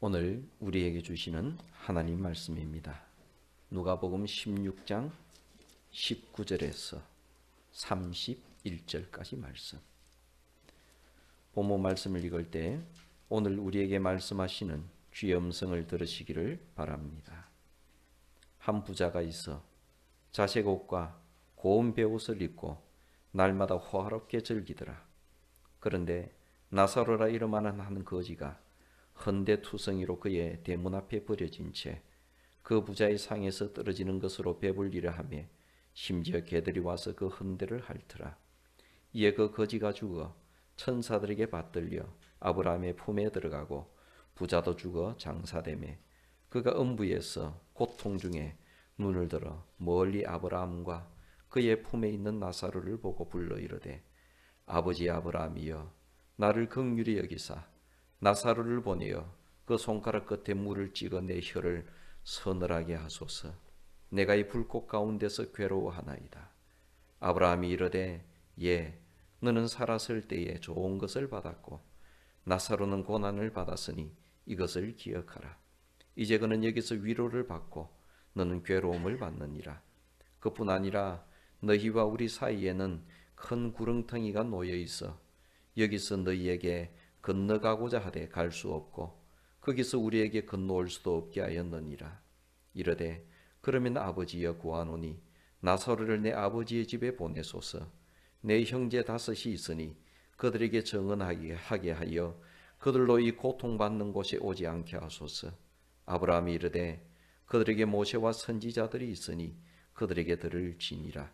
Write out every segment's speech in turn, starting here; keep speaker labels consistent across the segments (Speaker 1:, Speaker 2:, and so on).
Speaker 1: 오늘 우리에게 주시는 하나님 말씀입니다. 누가복음 16장 19절에서 31절까지 말씀. 본문 말씀을 읽을 때 오늘 우리에게 말씀하시는 주의 음성을 들으시기를 바랍니다. 한 부자가 있어 자색 옷과 고운 베옷을 입고 날마다 호화롭게 즐기더라. 그런데 나사로라 이름하는 한 거지가 헌데투성이로 그의 대문 앞에 버려진 채 그 부자의 상에서 떨어지는 것으로 배불리려 하며 심지어 개들이 와서 그 헌데를 핥더라. 이에 그 거지가 죽어 천사들에게 받들려 아브라함의 품에 들어가고 부자도 죽어 장사되매 그가 음부에서 고통 중에 눈을 들어 멀리 아브라함과 그의 품에 있는 나사로를 보고 불러 이르되 아버지 아브라함이여 나를 긍휼히 여기사 나사로를 보내어 그 손가락 끝에 물을 찍어 내 혀를 서늘하게 하소서. 내가 이 불꽃 가운데서 괴로워하나이다. 아브라함이 이르되 예 너는 살았을 때에 좋은 것을 받았고 나사로는 고난을 받았으니 이것을 기억하라. 이제 그는 여기서 위로를 받고 너는 괴로움을 받느니라. 그뿐 아니라 너희와 우리 사이에는 큰 구렁텅이가 놓여 있어 여기서 너희에게 건너가고자 하되 갈 수 없고 거기서 우리에게 건너올 수도 없게 하였느니라. 이르되 그러면 아버지여 구하노니 나사로를 내 아버지의 집에 보내소서. 내 형제 다섯이 있으니 그들에게 정언하게 하여 그들로 이 고통받는 곳에 오지 않게 하소서. 아브라함이 이르되 그들에게 모세와 선지자들이 있으니 그들에게 들을지니라.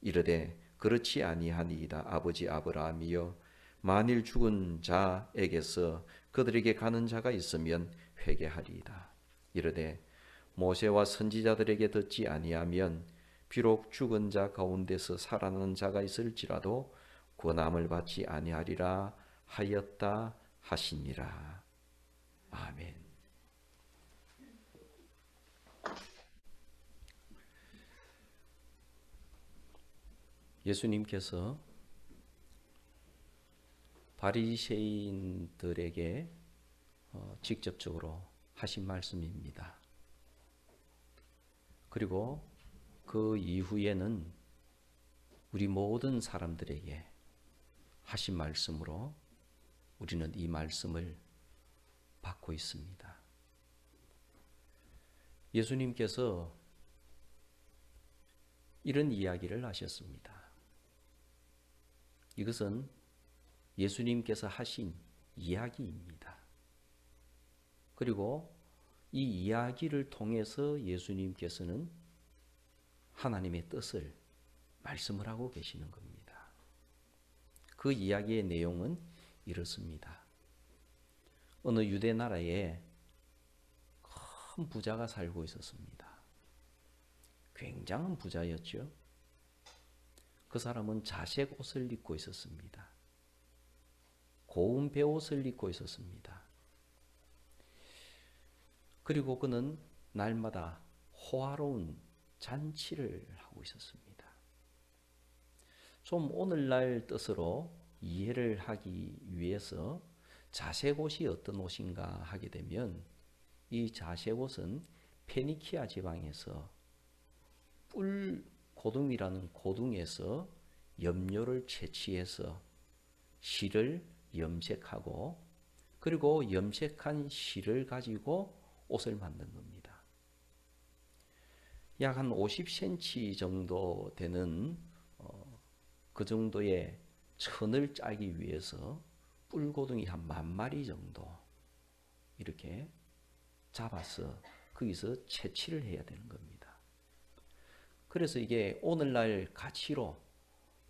Speaker 1: 이르되 그렇지 아니하니이다. 아버지 아브라함이여 만일 죽은 자에게서 그들에게 가는 자가 있으면 회개하리이다. 이르되 모세와 선지자들에게 듣지 아니하면 비록 죽은 자 가운데서 살아나는 자가 있을지라도 권함을 받지 아니하리라 하였다 하시니라. 아멘. 예수님께서 바리새인들에게 직접적으로 하신 말씀입니다. 그리고 그 이후에는 우리 모든 사람들에게 하신 말씀으로 우리는 이 말씀을 받고 있습니다. 예수님께서 이런 이야기를 하셨습니다. 이것은 예수님께서 하신 이야기입니다. 그리고 이 이야기를 통해서 예수님께서는 하나님의 뜻을 말씀을 하고 계시는 겁니다. 그 이야기의 내용은 이렇습니다. 어느 유대 나라에 큰 부자가 살고 있었습니다. 굉장한 부자였죠. 그 사람은 자색 옷을 입고 있었습니다. 고운 베옷을 입고 있었습니다. 그리고 그는 날마다 호화로운 잔치를 하고 있었습니다. 좀 오늘날 뜻으로 이해를 하기 위해서 자색 옷이 어떤 옷인가 하게 되면 이 자색 옷은 페니키아 지방에서 뿔 고둥이라는 고둥에서 염료를 채취해서 실을 염색하고 그리고 염색한 실을 가지고 옷을 만든 겁니다. 약 한 50cm 정도 되는 그 정도의 천을 짜기 위해서 뿔고둥이 한 10,000마리 정도 이렇게 잡아서 거기서 채취를 해야 되는 겁니다. 그래서 이게 오늘날 가치로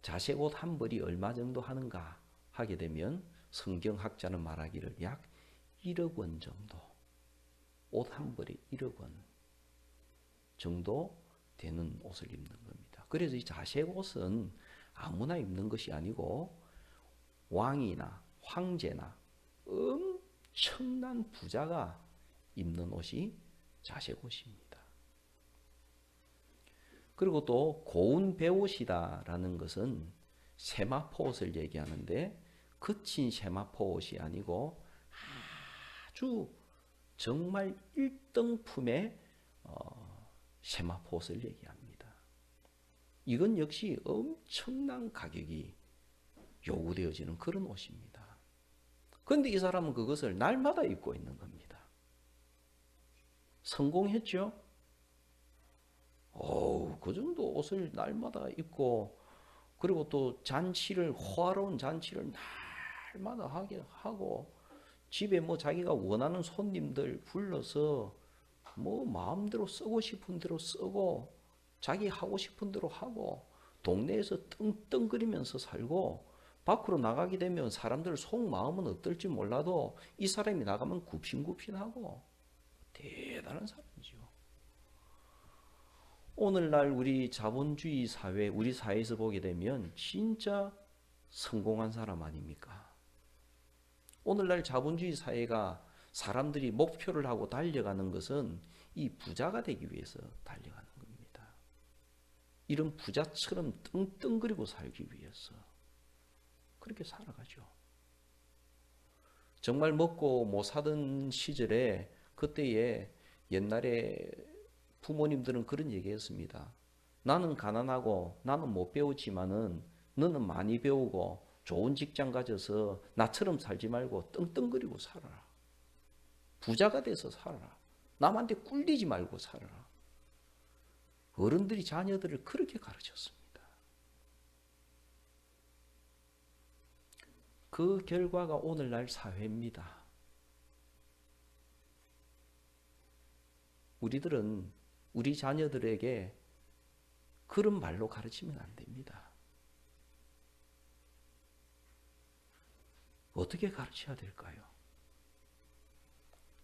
Speaker 1: 자색 옷 한 벌이 얼마 정도 하는가 하게 되면 성경학자는 말하기를 약 1억 원 정도, 옷 한 벌이 1억 원 정도 되는 옷을 입는 겁니다. 그래서 이 자색 옷은 아무나 입는 것이 아니고 왕이나 황제나 엄청난 부자가 입는 옷이 자색 옷입니다. 그리고 또 고운 베옷이다라는 것은 세마포 옷을 얘기하는데 거친 세마포 옷이 아니고 아주 정말 1등품의 세마포옷을 얘기합니다. 이건 역시 엄청난 가격이 요구되어지는 그런 옷입니다. 그런데 이 사람은 그것을 날마다 입고 있는 겁니다. 성공했죠? 그 정도 옷을 날마다 입고, 그리고 또 호화로운 잔치를 날마다 하게 하고, 집에 뭐 자기가 원하는 손님들 불러서 뭐 마음대로 쓰고 싶은 대로 쓰고, 자기 하고 싶은 대로 하고, 동네에서 떵떵거리면서 살고, 밖으로 나가게 되면 사람들 속마음은 어떨지 몰라도 이 사람이 나가면 굽신굽신하고 대단한 사람이죠. 오늘날 우리 자본주의 사회, 우리 사회에서 보게 되면 진짜 성공한 사람 아닙니까? 오늘날 자본주의 사회가 사람들이 목표를 하고 달려가는 것은 이 부자가 되기 위해서 달려가는 겁니다. 이런 부자처럼 떵떵거리고 살기 위해서 그렇게 살아가죠. 정말 먹고 못 사던 시절에, 그때에 옛날에 부모님들은 그런 얘기했습니다. 나는 가난하고 나는 못 배우지만은 너는 많이 배우고 좋은 직장 가져서 나처럼 살지 말고 떵떵거리고 살아라. 부자가 돼서 살아라. 남한테 꿀리지 말고 살아라. 어른들이 자녀들을 그렇게 가르쳤습니다. 그 결과가 오늘날 사회입니다. 우리들은 우리 자녀들에게 그런 말로 가르치면 안 됩니다. 어떻게 가르쳐야 될까요?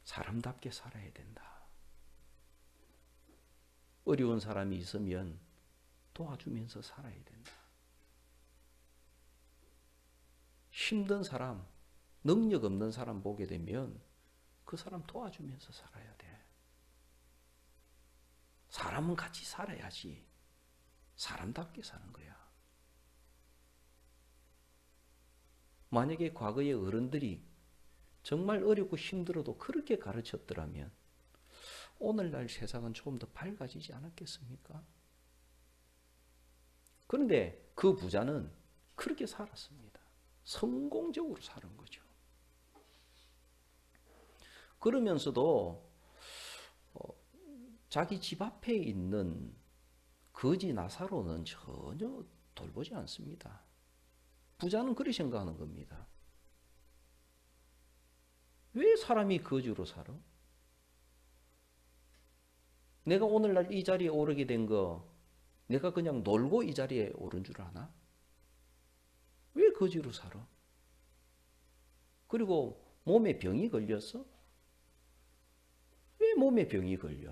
Speaker 1: 사람답게 살아야 된다. 어려운 사람이 있으면 도와주면서 살아야 된다. 힘든 사람, 능력 없는 사람 보게 되면 그 사람 도와주면서 살아야 돼. 사람은 같이 살아야지 사람답게 사는 거야. 만약에 과거의 어른들이 정말 어렵고 힘들어도 그렇게 가르쳤더라면 오늘날 세상은 조금 더 밝아지지 않았겠습니까? 그런데 그 부자는 그렇게 살았습니다. 성공적으로 사는 거죠. 그러면서도 자기 집 앞에 있는 거지 나사로는 전혀 돌보지 않습니다. 부자는 그렇게 생각하는 겁니다. 왜 사람이 거지로 살아? 내가 오늘날 이 자리에 오르게 된 거 내가 그냥 놀고 이 자리에 오른 줄 아나? 왜 거지로 살아? 그리고 몸에 병이 걸렸어? 왜 몸에 병이 걸려?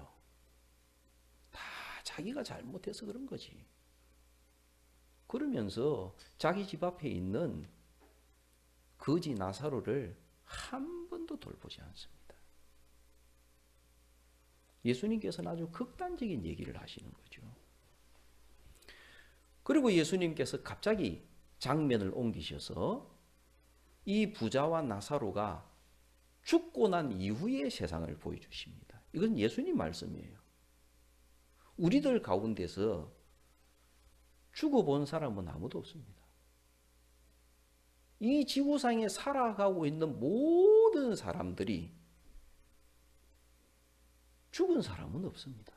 Speaker 1: 다 자기가 잘못해서 그런 거지. 그러면서 자기 집 앞에 있는 거지 나사로를 한 번도 돌보지 않습니다. 예수님께서는 아주 극단적인 얘기를 하시는 거죠. 그리고 예수님께서 갑자기 장면을 옮기셔서 이 부자와 나사로가 죽고 난 이후의 세상을 보여주십니다. 이건 예수님 말씀이에요. 우리들 가운데서 죽어본 사람은 아무도 없습니다. 이 지구상에 살아가고 있는 모든 사람들이 죽은 사람은 없습니다.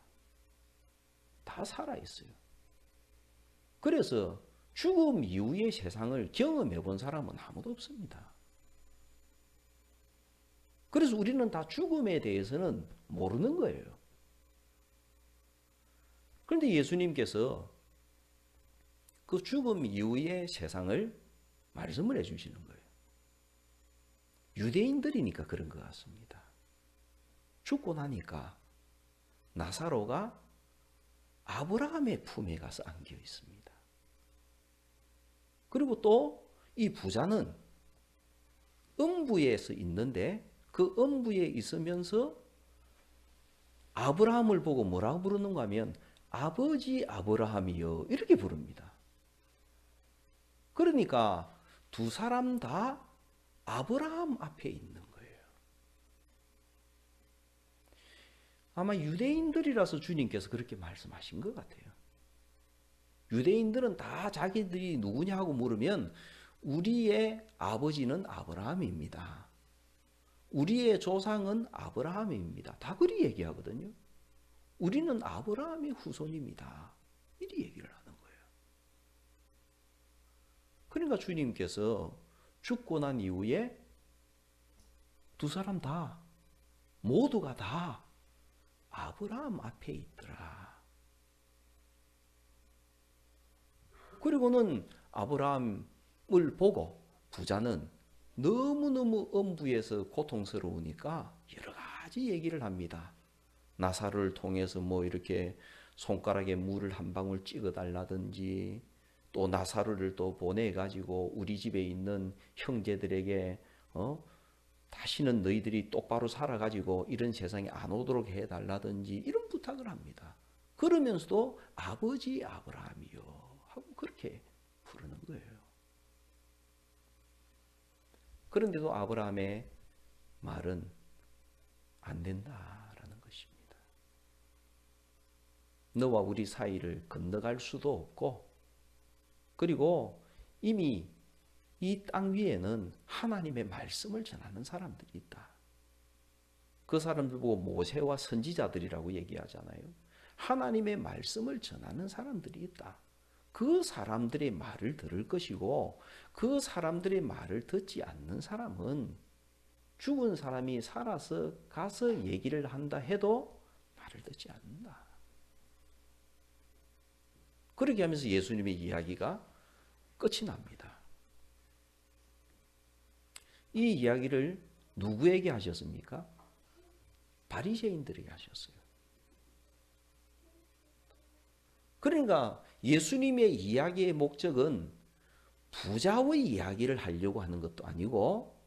Speaker 1: 다 살아있어요. 그래서 죽음 이후의 세상을 경험해 본 사람은 아무도 없습니다. 그래서 우리는 다 죽음에 대해서는 모르는 거예요. 그런데 예수님께서 그 죽음 이후의 세상을 말씀을 해주시는 거예요. 유대인들이니까 그런 것 같습니다. 죽고 나니까 나사로가 아브라함의 품에 가서 안겨 있습니다. 그리고 또 이 부자는 음부에서 있는데 그 음부에 있으면서 아브라함을 보고 뭐라고 부르는가 하면 아버지 아브라함이여 이렇게 부릅니다. 그러니까 두 사람 다 아브라함 앞에 있는 거예요. 아마 유대인들이라서 주님께서 그렇게 말씀하신 것 같아요. 유대인들은 다 자기들이 누구냐고 물으면 우리의 아버지는 아브라함입니다. 우리의 조상은 아브라함입니다. 다 그리 얘기하거든요. 우리는 아브라함의 후손입니다. 이리 얘기를 하는 거예요. 그러니까 주님께서 죽고 난 이후에 두 사람 다 모두가 다 아브라함 앞에 있더라. 그리고는 아브라함을 보고 부자는 너무너무 엄부에서 고통스러우니까 여러 가지 얘기를 합니다. 나사로를 통해서 뭐 이렇게 손가락에 물을 한 방울 찍어 달라든지, 또 나사로를 또 보내 가지고 우리 집에 있는 형제들에게 다시는 너희들이 똑바로 살아 가지고 이런 세상에 안 오도록 해 달라든지 이런 부탁을 합니다. 그러면서도 아버지 아브라함이요 하고 그렇게 부르는 거예요. 그런데도 아브라함의 말은 안 된다라는 것입니다. 너와 우리 사이를 건너갈 수도 없고, 그리고 이미 이 땅 위에는 하나님의 말씀을 전하는 사람들이 있다. 그 사람들 보고 모세와 선지자들이라고 얘기하잖아요. 하나님의 말씀을 전하는 사람들이 있다. 그 사람들의 말을 들을 것이고, 그 사람들의 말을 듣지 않는 사람은 죽은 사람이 살아서 가서 얘기를 한다 해도 말을 듣지 않는다. 그렇게 하면서 예수님의 이야기가 끝이 납니다. 이 이야기를 누구에게 하셨습니까? 바리새인들에게 하셨어요. 그러니까 예수님의 이야기의 목적은 부자의 이야기를 하려고 하는 것도 아니고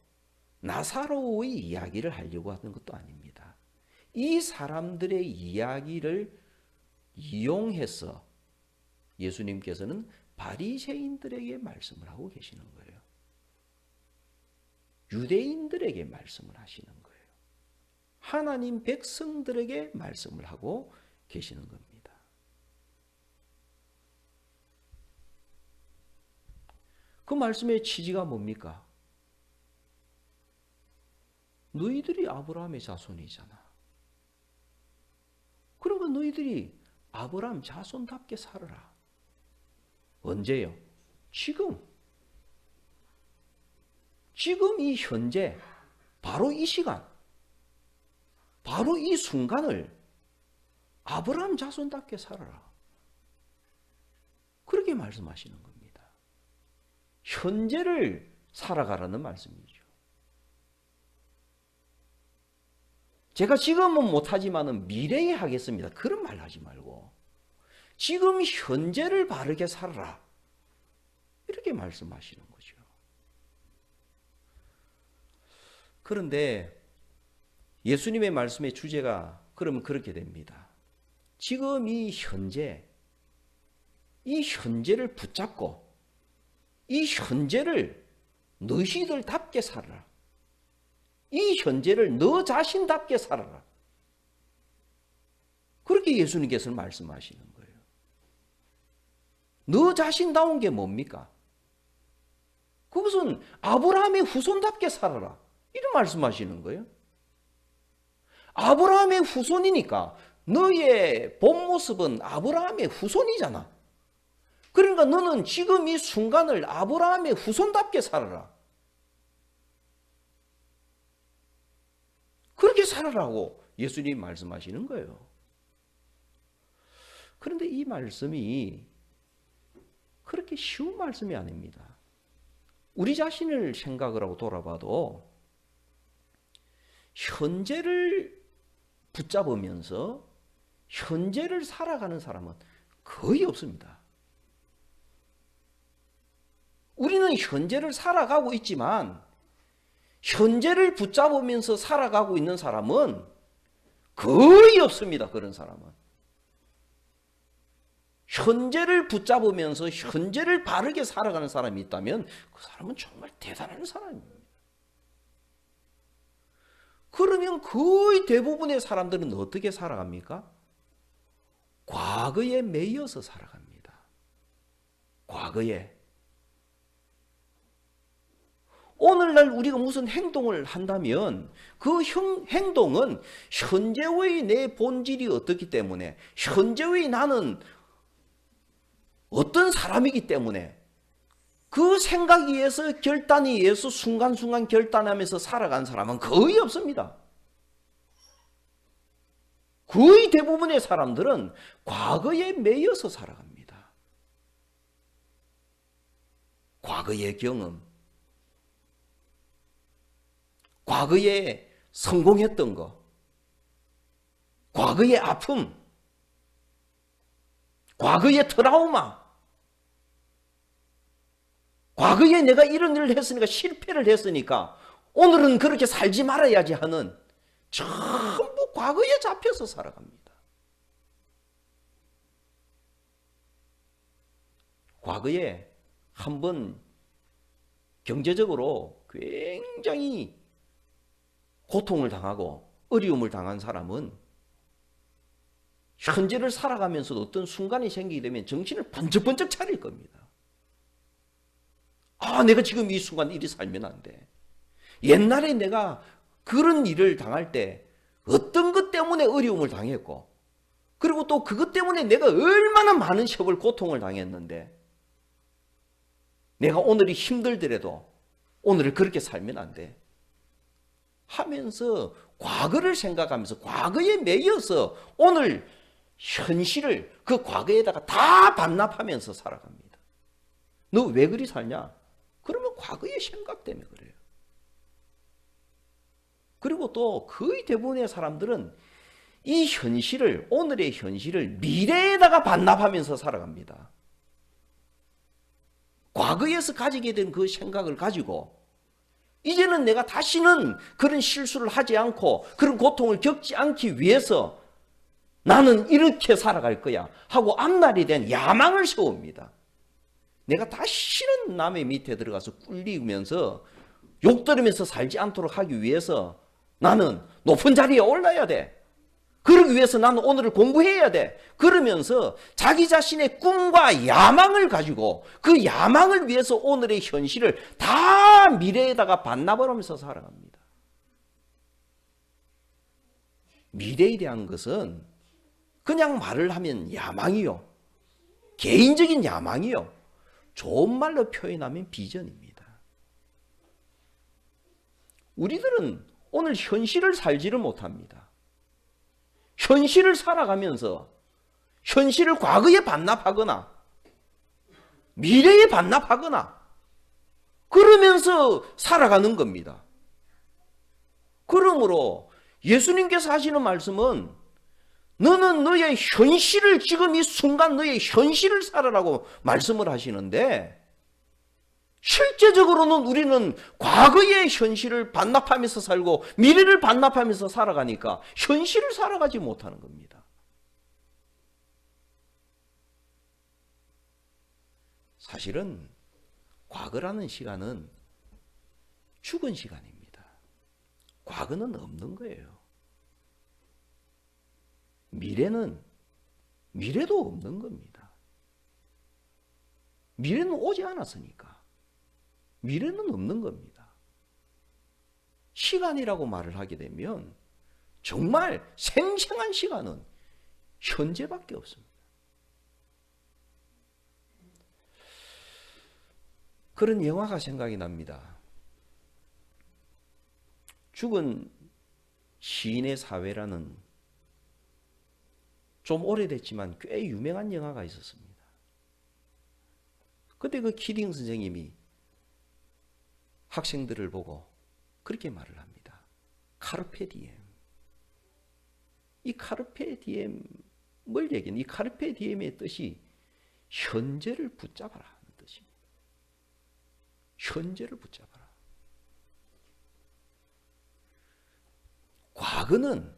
Speaker 1: 나사로의 이야기를 하려고 하는 것도 아닙니다. 이 사람들의 이야기를 이용해서 예수님께서는 바리새인들에게 말씀을 하고 계시는 거예요. 유대인들에게 말씀을 하시는 거예요. 하나님 백성들에게 말씀을 하고 계시는 겁니다. 그 말씀의 취지가 뭡니까? 너희들이 아브라함의 자손이잖아. 그러면 너희들이 아브라함 자손답게 살아라. 언제요? 지금 이 현재, 바로 이 시간, 바로 이 순간을 아브라함 자손답게 살아라. 그렇게 말씀하시는 겁니다. 현재를 살아가라는 말씀이죠. 제가 지금은 못하지만 미래에 하겠습니다. 그런 말 하지 말고 지금 현재를 바르게 살아라. 이렇게 말씀하시는 거죠. 그런데 예수님의 말씀의 주제가 그러면 그렇게 됩니다. 지금 이 현재를 붙잡고 이 현재를 너희들답게 살아라. 이 현재를 너 자신답게 살아라. 그렇게 예수님께서는 말씀하시는 거예요. 너 자신다운 게 뭡니까? 그것은 아브라함의 후손답게 살아라. 이런 말씀하시는 거예요. 아브라함의 후손이니까 너의 본 모습은 아브라함의 후손이잖아. 그러니까 너는 지금 이 순간을 아브라함의 후손답게 살아라. 그렇게 살아라고 예수님이 말씀하시는 거예요. 그런데 이 말씀이 그렇게 쉬운 말씀이 아닙니다. 우리 자신을 생각을 하고 돌아봐도 현재를 붙잡으면서 현재를 살아가는 사람은 거의 없습니다. 우리는 현재를 살아가고 있지만 현재를 붙잡으면서 살아가고 있는 사람은 거의 없습니다. 그런 사람은. 현재를 붙잡으면서 현재를 바르게 살아가는 사람이 있다면 그 사람은 정말 대단한 사람입니다. 그러면 거의 대부분의 사람들은 어떻게 살아갑니까? 과거에 매여서 살아갑니다. 과거에. 오늘날 우리가 무슨 행동을 한다면 그 행동은 현재의 내 본질이 어떻기 때문에, 현재의 나는 어떤 사람이기 때문에 그 생각에 의해서, 결단에 의해서 순간순간 결단하면서 살아간 사람은 거의 없습니다. 거의 대부분의 사람들은 과거에 매여서 살아갑니다. 과거의 경험, 과거에 성공했던 거, 과거의 아픔, 과거의 트라우마, 과거에 내가 이런 일을 했으니까, 실패를 했으니까 오늘은 그렇게 살지 말아야지 하는, 전부 과거에 잡혀서 살아갑니다. 과거에 한번 경제적으로 굉장히 고통을 당하고 어려움을 당한 사람은 현재를 살아가면서도 어떤 순간이 생기게 되면 정신을 번쩍번쩍 차릴 겁니다. 아, 내가 지금 이 순간 이리 살면 안 돼. 옛날에 내가 그런 일을 당할 때 어떤 것 때문에 어려움을 당했고, 그리고 또 그것 때문에 내가 얼마나 많은 시험을, 고통을 당했는데, 내가 오늘이 힘들더라도 오늘을 그렇게 살면 안 돼 하면서 과거를 생각하면서 과거에 매여서 오늘 현실을 그 과거에다가 다 반납하면서 살아갑니다. 너 왜 그리 살냐? 그러면 과거의 생각 때문에 그래요. 그리고 또 거의 대부분의 사람들은 이 현실을, 오늘의 현실을 미래에다가 반납하면서 살아갑니다. 과거에서 가지게 된 그 생각을 가지고 이제는 내가 다시는 그런 실수를 하지 않고 그런 고통을 겪지 않기 위해서 나는 이렇게 살아갈 거야 하고 앞날에 대한 야망을 세웁니다. 내가 다시는 남의 밑에 들어가서 꿀리면서 욕 들으면서 살지 않도록 하기 위해서 나는 높은 자리에 올라야 돼. 그러기 위해서 나는 오늘을 공부해야 돼. 그러면서 자기 자신의 꿈과 야망을 가지고 그 야망을 위해서 오늘의 현실을 다 미래에다가 반납을 하면서 살아갑니다. 미래에 대한 것은 그냥 말을 하면 야망이요, 개인적인 야망이요, 좋은 말로 표현하면 비전입니다. 우리들은 오늘 현실을 살지를 못합니다. 현실을 살아가면서 현실을 과거에 반납하거나 미래에 반납하거나 그러면서 살아가는 겁니다. 그러므로 예수님께서 하시는 말씀은 너는 너의 현실을, 지금 이 순간 너의 현실을 살아라고 말씀을 하시는데, 실제적으로는 우리는 과거의 현실을 반납하면서 살고 미래를 반납하면서 살아가니까 현실을 살아가지 못하는 겁니다. 사실은 과거라는 시간은 죽은 시간입니다. 과거는 없는 거예요. 미래도 없는 겁니다. 미래는 오지 않았으니까 미래는 없는 겁니다. 시간이라고 말을 하게 되면 정말 생생한 시간은 현재밖에 없습니다. 그런 영화가 생각이 납니다. 죽은 시인의 사회라는 좀 오래됐지만 꽤 유명한 영화가 있었습니다. 그때 그 키딩 선생님이 학생들을 보고 그렇게 말을 합니다. 카르페 디엠. 이 카르페 디엠을 얘기하는, 이 카르페 디엠의 뜻이 현재를 붙잡아라 하는 뜻입니다. 현재를 붙잡아라. 과거는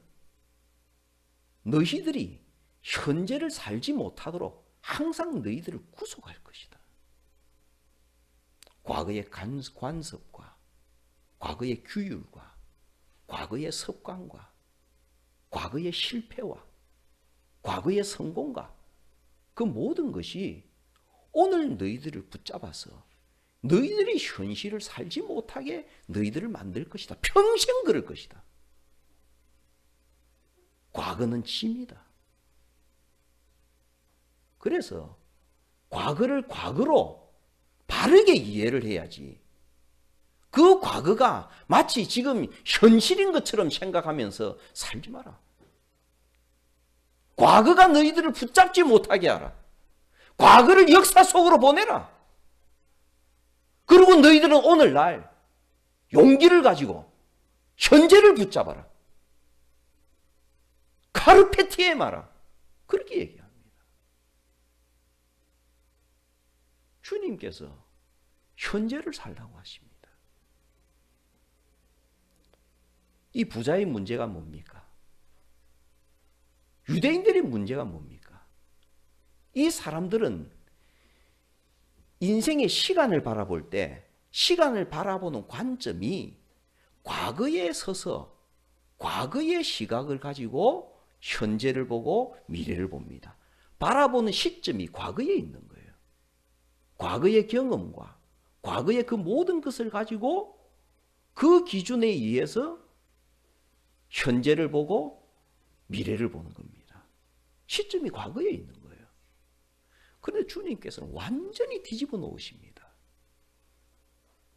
Speaker 1: 너희들이 현재를 살지 못하도록 항상 너희들을 구속할 것이다. 과거의 관습과 과거의 규율과 과거의 습관과 과거의 실패와 과거의 성공과 그 모든 것이 오늘 너희들을 붙잡아서 너희들이 현실을 살지 못하게 너희들을 만들 것이다. 평생 그럴 것이다. 과거는 짐이다. 그래서 과거를 과거로 바르게 이해를 해야지. 그 과거가 마치 지금 현실인 것처럼 생각하면서 살지 마라. 과거가 너희들을 붙잡지 못하게 하라. 과거를 역사 속으로 보내라. 그리고 너희들은 오늘날 용기를 가지고 현재를 붙잡아라. 카르페 디엠하라. 그렇게 얘기합니다. 주님께서 현재를 살라고 하십니다. 이 부자의 문제가 뭡니까? 유대인들의 문제가 뭡니까? 이 사람들은 인생의 시간을 바라볼 때 시간을 바라보는 관점이 과거에 서서 과거의 시각을 가지고 현재를 보고 미래를 봅니다. 바라보는 시점이 과거에 있는 거예요. 과거의 경험과 과거의 그 모든 것을 가지고 그 기준에 의해서 현재를 보고 미래를 보는 겁니다. 시점이 과거에 있는 거예요. 그런데 주님께서는 완전히 뒤집어 놓으십니다.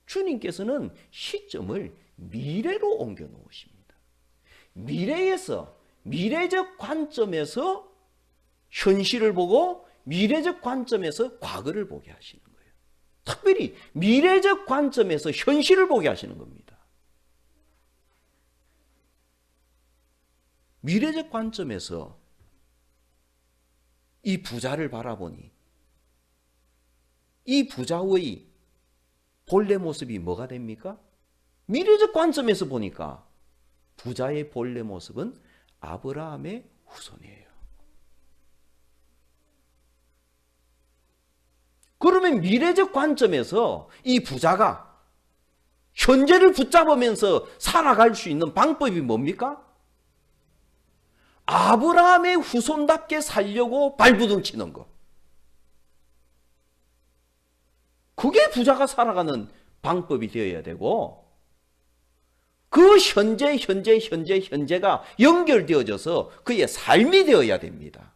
Speaker 1: 주님께서는 시점을 미래로 옮겨 놓으십니다. 미래에서 미래적 관점에서 현실을 보고 미래적 관점에서 과거를 보게 하시는 거예요. 특별히 미래적 관점에서 현실을 보게 하시는 겁니다. 미래적 관점에서 이 부자를 바라보니 이 부자의 본래 모습이 뭐가 됩니까? 미래적 관점에서 보니까 부자의 본래 모습은 아브라함의 후손이에요. 그러면 미래적 관점에서 이 부자가 현재를 붙잡으면서 살아갈 수 있는 방법이 뭡니까? 아브라함의 후손답게 살려고 발부둥 치는 거. 그게 부자가 살아가는 방법이 되어야 되고 그 현재가 연결되어져서 그의 삶이 되어야 됩니다.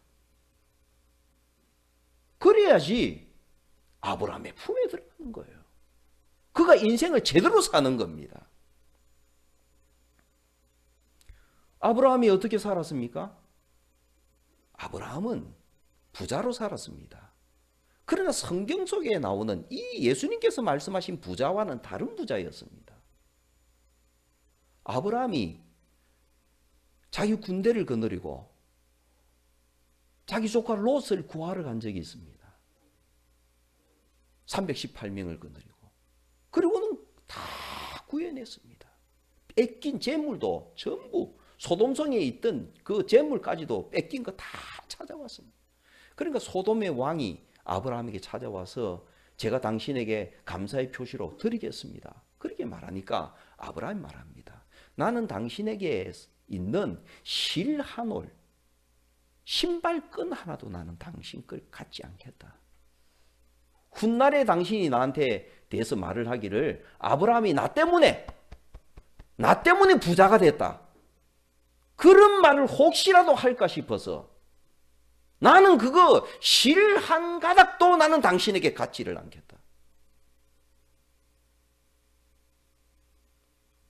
Speaker 1: 그래야지 아브라함의 품에 들어가는 거예요. 그가 인생을 제대로 사는 겁니다. 아브라함이 어떻게 살았습니까? 아브라함은 부자로 살았습니다. 그러나 성경 속에 나오는 이 예수님께서 말씀하신 부자와는 다른 부자였습니다. 아브라함이 자기 군대를 거느리고 자기 조카 롯을 구하러 간 적이 있습니다. 318명을 거느리고 그리고는 다 구해냈습니다. 뺏긴 재물도 전부 소돔성에 있던 그 재물까지도 뺏긴 거 다 찾아왔습니다. 그러니까 소돔의 왕이 아브라함에게 찾아와서 제가 당신에게 감사의 표시로 드리겠습니다. 그렇게 말하니까 아브라함이 말합니다. 나는 당신에게 있는 실 한 올, 신발끈 하나도 나는 당신 걸 갖지 않겠다. 훗날에 당신이 나한테 대해서 말을 하기를 아브라함이 나 때문에 부자가 됐다. 그런 말을 혹시라도 할까 싶어서 나는 그거 실 한 가닥도 나는 당신에게 갖지를 않겠다.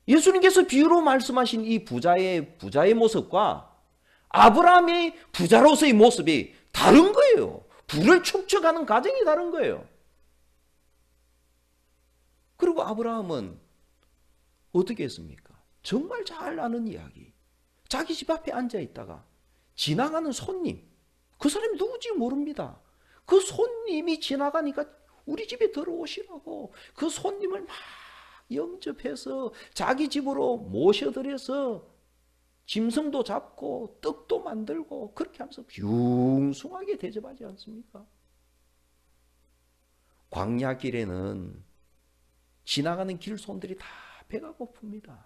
Speaker 1: 예수님께서 비유로 말씀하신 이 부자의 모습과 아브라함의 부자로서의 모습이 다른 거예요. 부를 축적하는 과정이 다른 거예요. 그리고 아브라함은 어떻게 했습니까? 정말 잘 아는 이야기. 자기 집 앞에 앉아 있다가 지나가는 손님, 그 사람이 누구지 모릅니다. 그 손님이 지나가니까 우리 집에 들어오시라고 그 손님을 막 영접해서 자기 집으로 모셔들여서 짐승도 잡고 떡도 만들고 그렇게 하면서 융숭하게 대접하지 않습니까? 광야길에는 지나가는 길손들이 다 배가 고픕니다.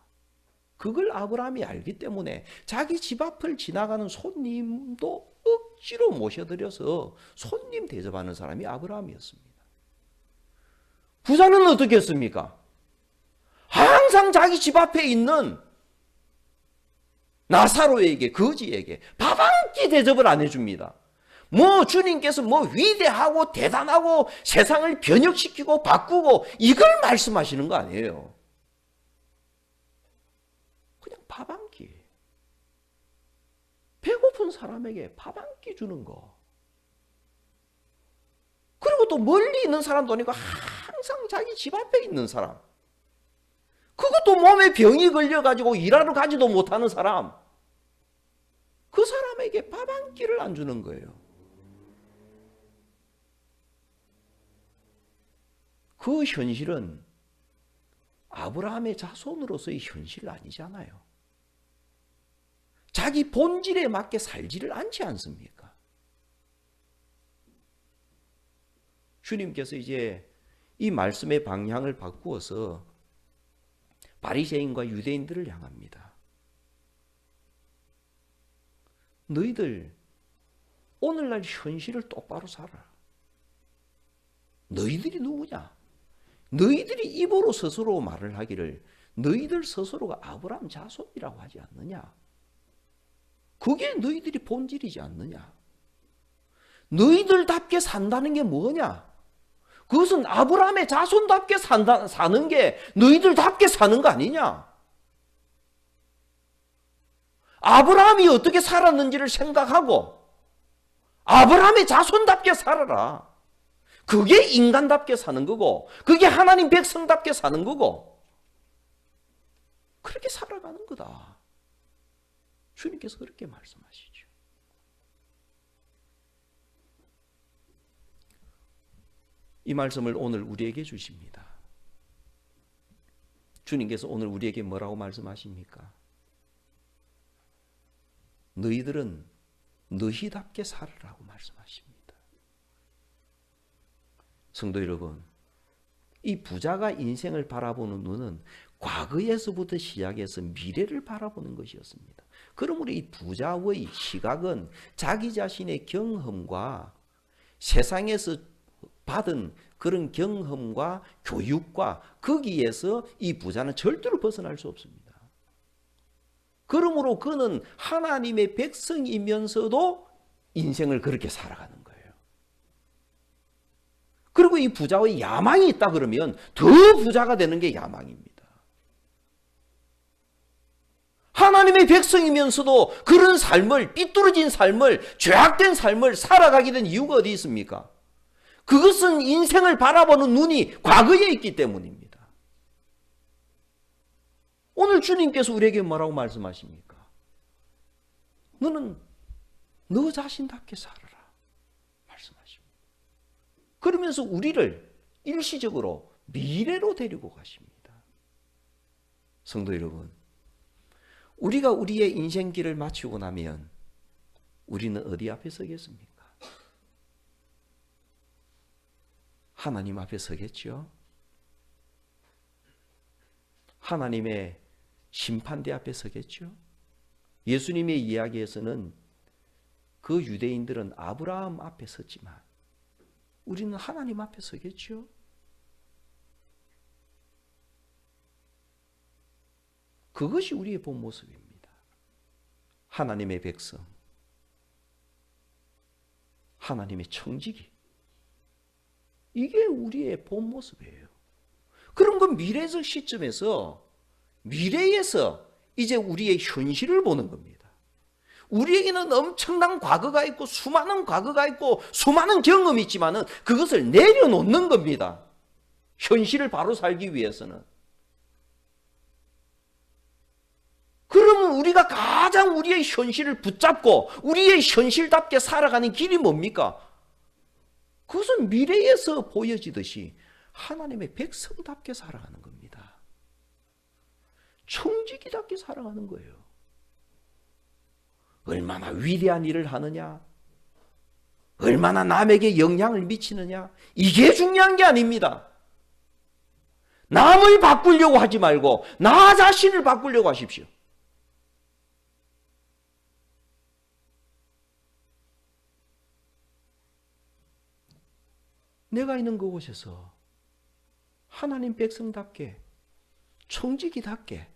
Speaker 1: 그걸 아브라함이 알기 때문에 자기 집 앞을 지나가는 손님도 억지로 모셔들여서 손님 대접하는 사람이 아브라함이었습니다. 부자는 어떻게 했습니까? 항상 자기 집 앞에 있는 나사로에게, 거지에게 밥 한 끼 대접을 안 해줍니다. 뭐 주님께서 뭐 위대하고 대단하고 세상을 변혁시키고 바꾸고 이걸 말씀하시는 거 아니에요. 그냥 밥 한 끼. 배고픈 사람에게 밥 한 끼 주는 거. 그리고 또 멀리 있는 사람도 아니고 항상 자기 집 앞에 있는 사람. 그것도 몸에 병이 걸려가지고 일하러 가지도 못하는 사람. 그 사람에게 밥 한 끼를 안 주는 거예요. 그 현실은 아브라함의 자손으로서의 현실 아니잖아요. 자기 본질에 맞게 살지를 않지 않습니까? 주님께서 이제 이 말씀의 방향을 바꾸어서 바리새인과 유대인들을 향합니다. 너희들 오늘날 현실을 똑바로 살아라. 너희들이 누구냐? 너희들이 입으로 스스로 말을 하기를 너희들 스스로가 아브라함 자손이라고 하지 않느냐? 그게 너희들이 본질이지 않느냐? 너희들답게 산다는 게 뭐냐? 그것은 아브라함의 자손답게 사는 게 너희들답게 사는 거 아니냐? 아브라함이 어떻게 살았는지를 생각하고 아브라함의 자손답게 살아라. 그게 인간답게 사는 거고 그게 하나님 백성답게 사는 거고 그렇게 살아가는 거다. 주님께서 그렇게 말씀하시죠. 이 말씀을 오늘 우리에게 주십니다. 주님께서 오늘 우리에게 뭐라고 말씀하십니까? 너희들은 너희답게 살으라고 말씀하십니다. 성도 여러분, 이 부자가 인생을 바라보는 눈은 과거에서부터 시작해서 미래를 바라보는 것이었습니다. 그러므로 이 부자의 시각은 자기 자신의 경험과 세상에서 받은 그런 경험과 교육과 거기에서 이 부자는 절대로 벗어날 수 없습니다. 그러므로 그는 하나님의 백성이면서도 인생을 그렇게 살아가는 거예요. 그리고 이 부자의 야망이 있다 그러면 더 부자가 되는 게 야망입니다. 하나님의 백성이면서도 그런 삶을, 삐뚤어진 삶을, 죄악된 삶을 살아가게 된 이유가 어디 있습니까? 그것은 인생을 바라보는 눈이 과거에 있기 때문입니다. 오늘 주님께서 우리에게 뭐라고 말씀하십니까? 너는 너 자신답게 살아라 말씀하십니다. 그러면서 우리를 일시적으로 미래로 데리고 가십니다. 성도 여러분, 우리가 우리의 인생길을 마치고 나면 우리는 어디 앞에 서겠습니까? 하나님 앞에 서겠죠. 하나님의 심판대 앞에 서겠죠. 예수님의 이야기에서는 그 유대인들은 아브라함 앞에 섰지만 우리는 하나님 앞에 서겠죠. 그것이 우리의 본 모습입니다. 하나님의 백성, 하나님의 청지기, 이게 우리의 본 모습이에요. 그런 건 미래적 시점에서 미래에서 이제 우리의 현실을 보는 겁니다. 우리에게는 엄청난 과거가 있고 수많은 과거가 있고 수많은 경험이 있지만은 그것을 내려놓는 겁니다. 현실을 바로 살기 위해서는. 그러면 우리가 가장 우리의 현실을 붙잡고 우리의 현실답게 살아가는 길이 뭡니까? 그것은 미래에서 보여지듯이 하나님의 백성답게 살아가는 겁니다. 청지기답게 살아가는 거예요. 얼마나 위대한 일을 하느냐, 얼마나 남에게 영향을 미치느냐, 이게 중요한 게 아닙니다. 남을 바꾸려고 하지 말고 나 자신을 바꾸려고 하십시오. 내가 있는 그곳에서 하나님 백성답게 청지기답게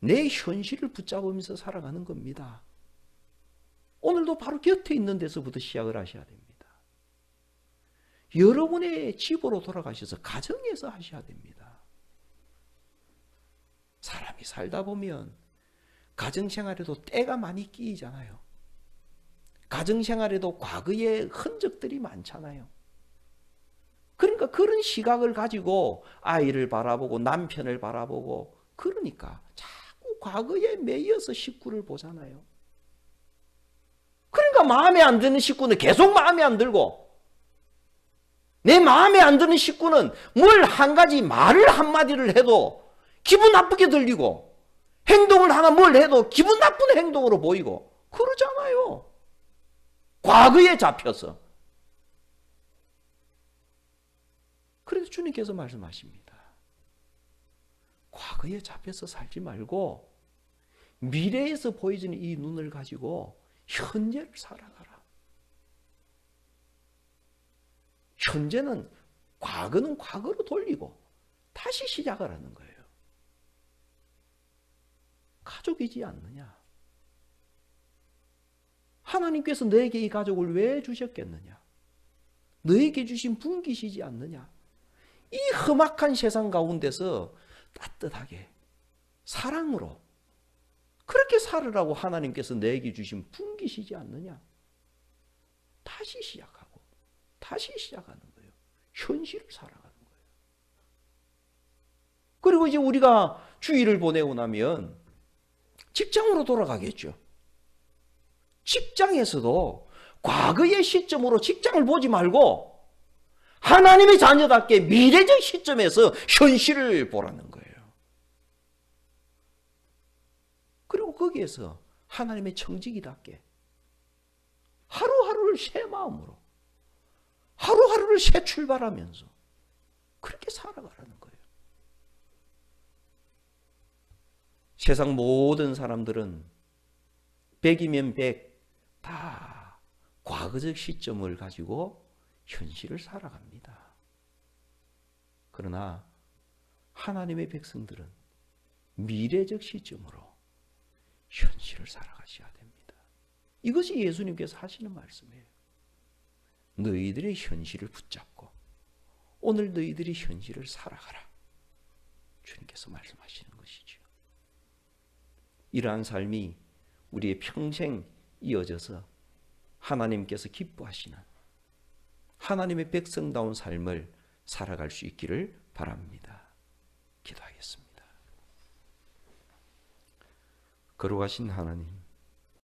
Speaker 1: 내 현실을 붙잡으면서 살아가는 겁니다. 오늘도 바로 곁에 있는 데서부터 시작을 하셔야 됩니다. 여러분의 집으로 돌아가셔서 가정에서 하셔야 됩니다. 사람이 살다 보면 가정생활에도 때가 많이 끼이잖아요. 가정생활에도 과거의 흔적들이 많잖아요. 그러니까 그런 시각을 가지고 아이를 바라보고 남편을 바라보고 그러니까 자꾸 과거에 매여서 식구를 보잖아요. 그러니까 마음에 안 드는 식구는 계속 마음에 안 들고 내 마음에 안 드는 식구는 뭘 한 가지 말을 한마디를 해도 기분 나쁘게 들리고 행동을 하나 뭘 해도 기분 나쁜 행동으로 보이고 그러잖아요. 과거에 잡혀서. 그래서 주님께서 말씀하십니다. 과거에 잡혀서 살지 말고 미래에서 보여지는 이 눈을 가지고 현재를 살아가라. 현재는 과거는 과거로 돌리고 다시 시작을 하는 거예요. 가족이지 않느냐? 하나님께서 너에게 이 가족을 왜 주셨겠느냐? 너에게 주신 분기시지 않느냐? 이 험악한 세상 가운데서 따뜻하게 사랑으로 그렇게 살으라고 하나님께서 너에게 주신 분기시지 않느냐? 다시 시작하고 다시 시작하는 거예요. 현실을 살아가는 거예요. 그리고 이제 우리가 주일을 보내고 나면 직장으로 돌아가겠죠. 직장에서도 과거의 시점으로 직장을 보지 말고 하나님의 자녀답게 미래적 시점에서 현실을 보라는 거예요. 그리고 거기에서 하나님의 청지기답게 하루하루를 새 마음으로 하루하루를 새 출발하면서 그렇게 살아가라는 거예요. 세상 모든 사람들은 100이면 100 다 과거적 시점을 가지고 현실을 살아갑니다. 그러나 하나님의 백성들은 미래적 시점으로 현실을 살아가셔야 됩니다. 이것이 예수님께서 하시는 말씀이에요. 너희들의 현실을 붙잡고 오늘 너희들이 현실을 살아가라. 주님께서 말씀하시는 것이죠. 이러한 삶이 우리의 평생 이어져서 하나님께서 기뻐하시는 하나님의 백성다운 삶을 살아갈 수 있기를 바랍니다. 기도하겠습니다. 거룩하신 하나님,